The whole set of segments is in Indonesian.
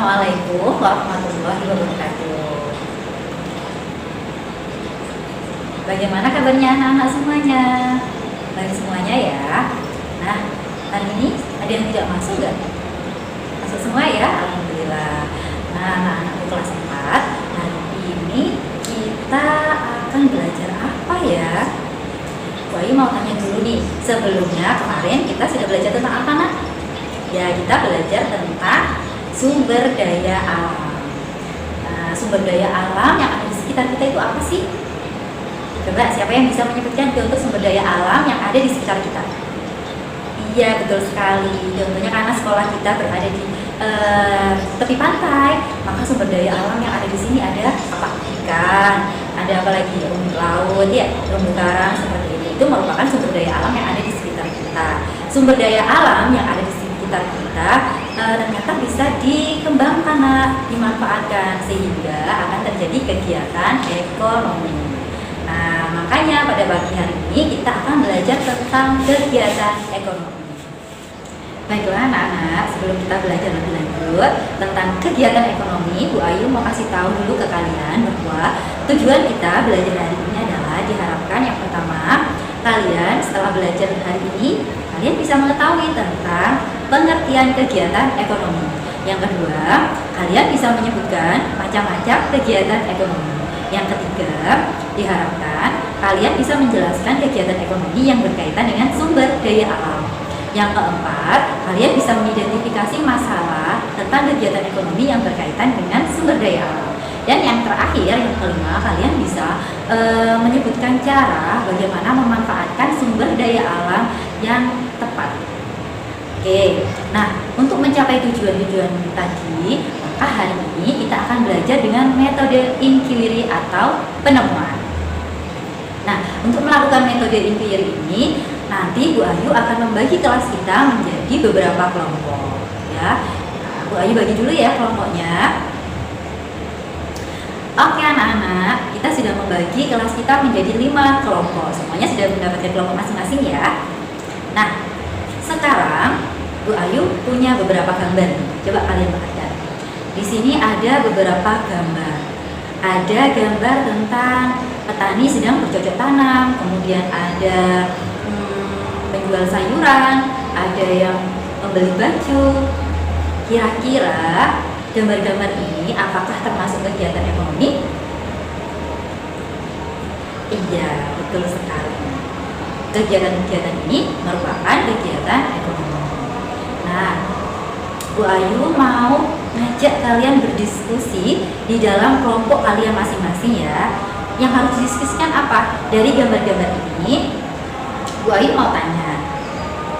Assalamualaikum warahmatullahi wabarakatuh. Bagaimana kabarnya anak-anak semuanya? Baik semuanya ya. Nah, hari ini ada yang tidak masuk nggak? Masuk semua ya, alhamdulillah. Nah, anak-anakku kelas 4, hari ini kita akan belajar apa ya? Wah, mau tanya dulu nih. Sebelumnya kemarin kita sudah belajar tentang apa, Nak? Ya, kita belajar tentang sumber daya alam. Nah, sumber daya alam yang ada di sekitar kita itu apa sih? Coba siapa yang bisa menyebutkan contoh sumber daya alam yang ada di sekitar kita? Iya, betul sekali. Contohnya karena sekolah kita berada di tepi pantai, maka sumber daya alam yang ada di sini ada apa? Ikan, ada apa lagi? Rumput laut, ya, terumbu karang seperti itu. Itu merupakan sumber daya alam yang ada di sekitar kita. Sumber daya alam yang ada di sekitar kita ternyata bisa dikembangkan, dimanfaatkan sehingga akan terjadi kegiatan ekonomi. Nah, makanya pada pagi hari ini kita akan belajar tentang kegiatan ekonomi. Baiklah anak-anak, sebelum kita belajar lebih lanjut tentang kegiatan ekonomi, Bu Ayu mau kasih tahu dulu ke kalian bahwa tujuan kita belajar hari ini adalah diharapkan yang pertama, kalian setelah belajar hari ini, kalian bisa mengetahui tentang pengertian kegiatan ekonomi. Yang kedua, kalian bisa menyebutkan macam-macam kegiatan ekonomi. Yang ketiga, diharapkan kalian bisa menjelaskan kegiatan ekonomi yang berkaitan dengan sumber daya alam. Yang keempat, kalian bisa mengidentifikasi masalah tentang kegiatan ekonomi yang berkaitan dengan sumber daya alam. Dan yang terakhir, yang kelima, kalian bisa menyebutkan cara bagaimana memanfaatkan sumber daya alam yang tepat. Oke, nah untuk mencapai tujuan-tujuan tadi, maka hari ini kita akan belajar dengan metode inquiry atau penemuan. Nah, untuk melakukan metode inquiry ini, nanti Bu Ayu akan membagi kelas kita menjadi beberapa kelompok. Ya, nah, Bu Ayu bagi dulu ya kelompoknya. Oke anak-anak, kita sudah membagi kelas kita menjadi 5 kelompok. Semuanya sudah mendapatkan kelompok masing-masing ya. Nah, sekarang Bu Ayu punya beberapa gambar. Coba kalian perhatikan. Di sini ada beberapa gambar. Ada gambar tentang petani sedang bercocok tanam, kemudian ada menjual sayuran, ada yang membeli baju. Kira-kira gambar-gambar ini apakah termasuk kegiatan ekonomi? Iya, betul sekali. Kegiatan-kegiatan ini merupakan kegiatan ekonomi. Nah, Bu Ayu mau ngajak kalian berdiskusi di dalam kelompok kalian masing-masing ya. Yang harus didiskusikan apa? Dari gambar-gambar ini, Bu Ayu mau tanya,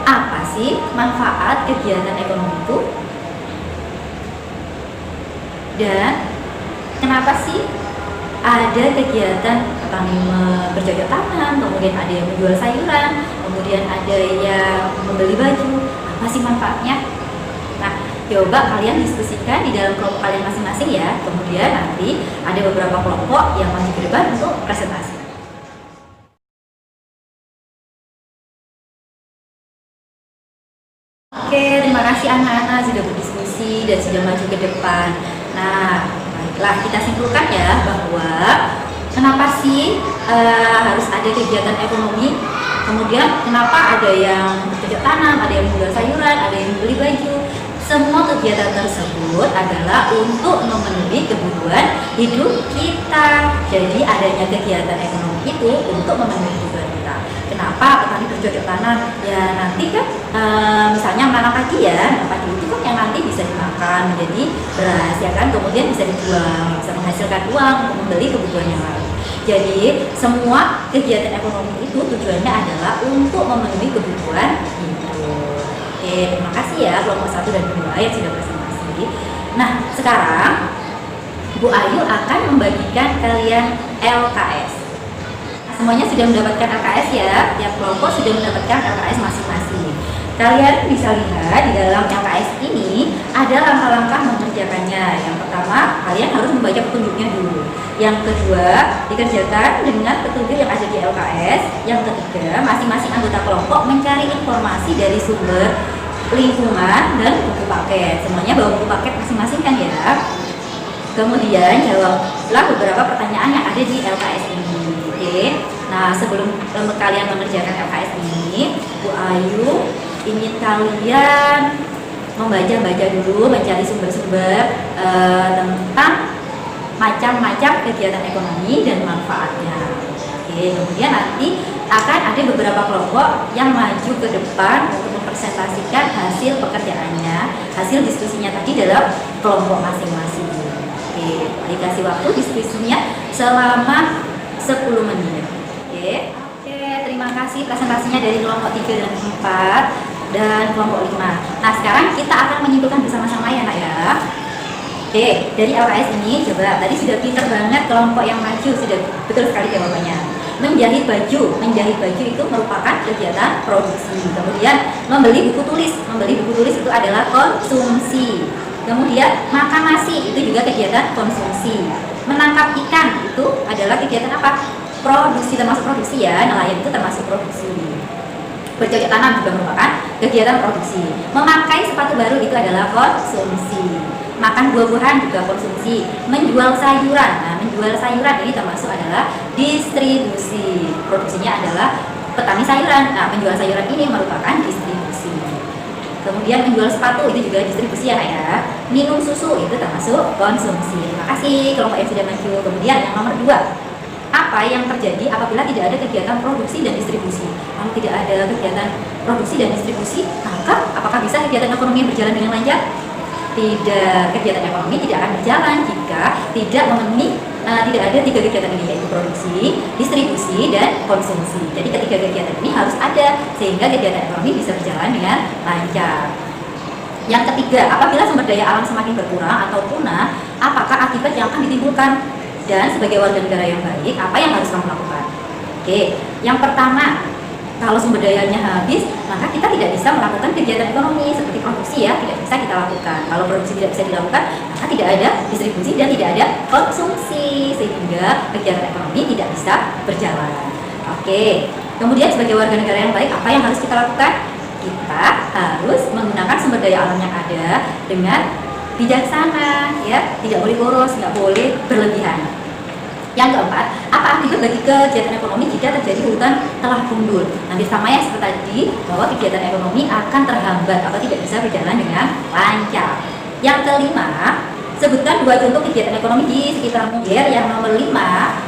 apa sih manfaat kegiatan ekonomi itu? Dan kenapa sih ada kegiatan petani bercocok tanam, kemudian ada yang menjual sayuran, kemudian ada yang membeli baju? Apa sih manfaatnya? Nah, coba kalian diskusikan di dalam kelompok kalian masing-masing ya. Kemudian nanti ada beberapa kelompok yang maju ke depan untuk presentasi. Oke, terima kasih anak-anak sudah berdiskusi dan sudah maju ke depan. Nah, baiklah kita simpulkan ya bahwa kenapa sih harus ada kegiatan ekonomi? Kemudian kenapa ada yang bercocok tanam, ada yang menjual sayuran, ada yang beli baju? Semua kegiatan tersebut adalah untuk memenuhi kebutuhan hidup kita. Jadi adanya kegiatan ekonomi itu untuk memenuhi kebutuhan kita. Kenapa petani bercocok tanam? Ya nanti kan misalnya menanam padi ya, padi itu kan yang nanti bisa dimakan menjadi beras ya kan, kemudian bisa dijual, bisa menghasilkan uang untuk membeli kebutuhan yang lain. Jadi semua kegiatan ekonomi itu tujuannya adalah untuk memenuhi kebutuhan hidup. Oke, terima kasih ya kelompok 1 dan 2 yang sudah presentasi. Nah, sekarang Bu Ayu akan membagikan kalian LKS. Semuanya sudah mendapatkan LKS ya, tiap kelompok sudah mendapatkan LKS masing-masing. Kalian bisa lihat di dalam LKS ini ada langkah-langkah mengerjakannya. Yang pertama, kalian harus membaca petunjuknya dulu. Yang kedua, dikerjakan dengan petunjuk yang ada di LKS. Yang ketiga, masing-masing anggota kelompok mencari informasi dari sumber lingkungan, dan buku paket. Semuanya bawa buku paket masing-masing kan ya. Kemudian jawablah beberapa pertanyaan yang ada di LKS ini. Oke. Nah, sebelum kalian mengerjakan LKS ini, Bu Ayu ingin kalian membaca-baca dulu, mencari sumber-sumber tentang macam-macam kegiatan ekonomi dan manfaatnya. Oke, kemudian nanti akan ada beberapa kelompok yang maju ke depan untuk mempresentasikan hasil pekerjaannya, hasil diskusinya tadi dalam kelompok masing-masing. Oke, dikasih waktu diskusinya selama 10 menit. Oke, terima kasih presentasinya dari kelompok 3 dan 4 dan kelompok 5. Nah, sekarang kita akan menyimpulkan bersama-sama ya, Nak ya. Oke, dari LKS ini coba tadi sudah pinter banget kelompok yang maju, sudah betul sekali jawabannya. Menjahit baju itu merupakan kegiatan produksi. Kemudian membeli buku tulis itu adalah konsumsi. Kemudian makan nasi itu juga kegiatan konsumsi. Menangkap ikan itu adalah kegiatan apa? Produksi, termasuk produksi ya. Nelayan itu termasuk produksi. Bercocok tanam juga merupakan kegiatan produksi. Memakai sepatu baru itu adalah konsumsi. Makan buah-buahan juga konsumsi. Menjual sayuran, nah menjual sayuran ini termasuk adalah distribusi. Produksinya adalah petani sayuran. Nah, menjual sayuran ini merupakan distribusi. Kemudian menjual sepatu itu juga distribusi ya, ya. Minum susu itu termasuk konsumsi. Terima kasih kelompok yang sudah maju. Kemudian yang nomor 2, apa yang terjadi apabila tidak ada kegiatan produksi dan distribusi? Kalau tidak ada kegiatan produksi dan distribusi, maka apakah bisa kegiatan ekonomi berjalan dengan lancar? Tidak, kegiatan ekonomi tidak akan berjalan jika tidak memenuhi tidak ada 3 kegiatan ini, yaitu produksi, distribusi, dan konsumsi. Jadi ketiga kegiatan ini harus ada sehingga kegiatan ekonomi bisa berjalan dengan lancar. Yang ketiga, apabila sumber daya alam semakin berkurang atau punah, apakah akibat yang akan ditimbulkan? Dan sebagai warga negara yang baik, apa yang harus kamu lakukan? Oke, yang pertama, kalau sumber dayanya habis, maka kita tidak bisa melakukan kegiatan ekonomi seperti produksi ya, tidak bisa kita lakukan. Kalau produksi tidak bisa dilakukan, maka tidak ada distribusi dan tidak ada konsumsi, sehingga kegiatan ekonomi tidak bisa berjalan. Oke, kemudian sebagai warga negara yang baik, apa yang harus kita lakukan? Kita harus menggunakan sumber daya alam yang ada dengan bijaksana, ya, tidak boleh boros, nggak boleh berlebihan. Yang keempat, apa akibat bagi kegiatan ekonomi jika terjadi hutan telah gundul? Nanti sama ya seperti tadi, bahwa kegiatan ekonomi akan terhambat atau tidak bisa berjalan dengan lancar. Yang kelima, sebutkan 2 contoh kegiatan ekonomi di sekitarmu. Yang nomor 5,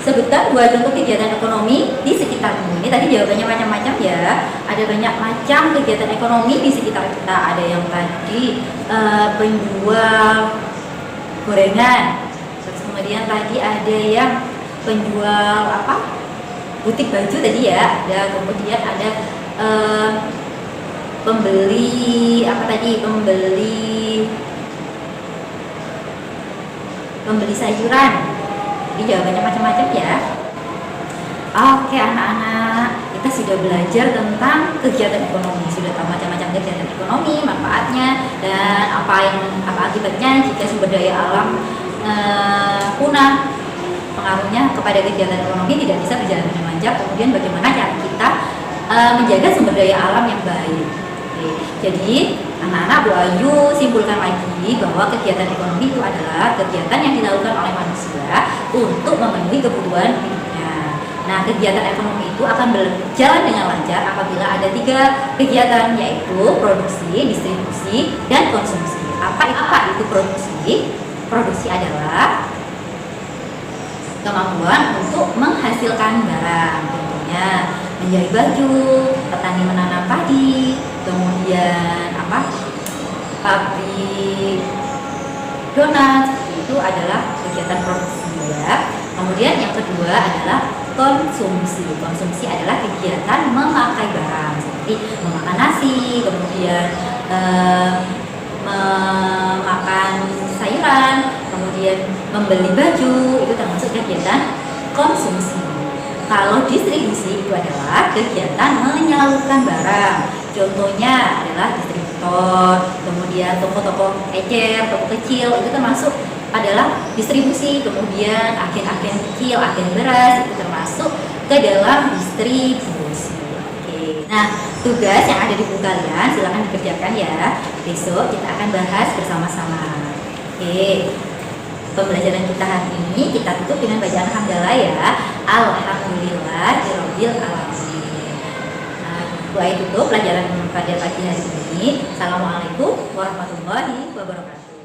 sebutkan 2 contoh kegiatan ekonomi di sekitarmu. Ini tadi jawabannya macam-macam ya. Ada banyak macam kegiatan ekonomi di sekitar kita. Ada yang tadi penjual gorengan. Kemudian tadi ada yang penjual apa? Butik baju tadi ya. Ada, kemudian ada pembeli apa tadi? Pembeli sayuran. Jadi jawabannya macam-macam ya. Oke anak-anak, kita sudah belajar tentang kegiatan ekonomi, sudah tahu macam-macam kegiatan ekonomi, manfaatnya dan apa akibatnya jika sumber daya alam punah, pengaruhnya kepada kegiatan ekonomi tidak bisa berjalan dengan lancar. Kemudian bagaimana cara kita menjaga sumber daya alam yang baik. Oke. Jadi anak-anak, Bu Ayu simpulkan lagi bahwa kegiatan ekonomi itu adalah kegiatan yang dilakukan oleh manusia untuk memenuhi kebutuhan hidupnya. Nah, kegiatan ekonomi itu akan berjalan dengan lancar apabila ada 3 kegiatan, yaitu produksi, distribusi, dan konsumsi. Apa itu produksi? Produksi adalah kemampuan untuk menghasilkan barang, contohnya menjahit baju, petani menanam padi, kemudian pabrik donat, itu adalah kegiatan produksi ya. Kemudian yang kedua adalah konsumsi. Konsumsi adalah kegiatan memakai barang seperti memakan nasi, kemudian memakan sayuran, kemudian membeli baju, itu termasuk kegiatan konsumsi. Kalau distribusi itu adalah kegiatan menyalurkan barang. Contohnya adalah distributor, kemudian toko-toko ecer, toko kecil, itu termasuk adalah distribusi. Kemudian agen-agen kecil, agen beras, itu termasuk ke dalam distribusi. Oke. Nah, tugas yang ada di buku kalian silahkan dikerjakan ya. Besok kita akan bahas bersama-sama. Oke, pembelajaran kita hari ini kita tutup dengan bacaan hamdalah ya. Alhamdulillahirabbil alamin. Nah, doa tutup pelajaran pada pagi hari ini. Assalamualaikum warahmatullahi wabarakatuh.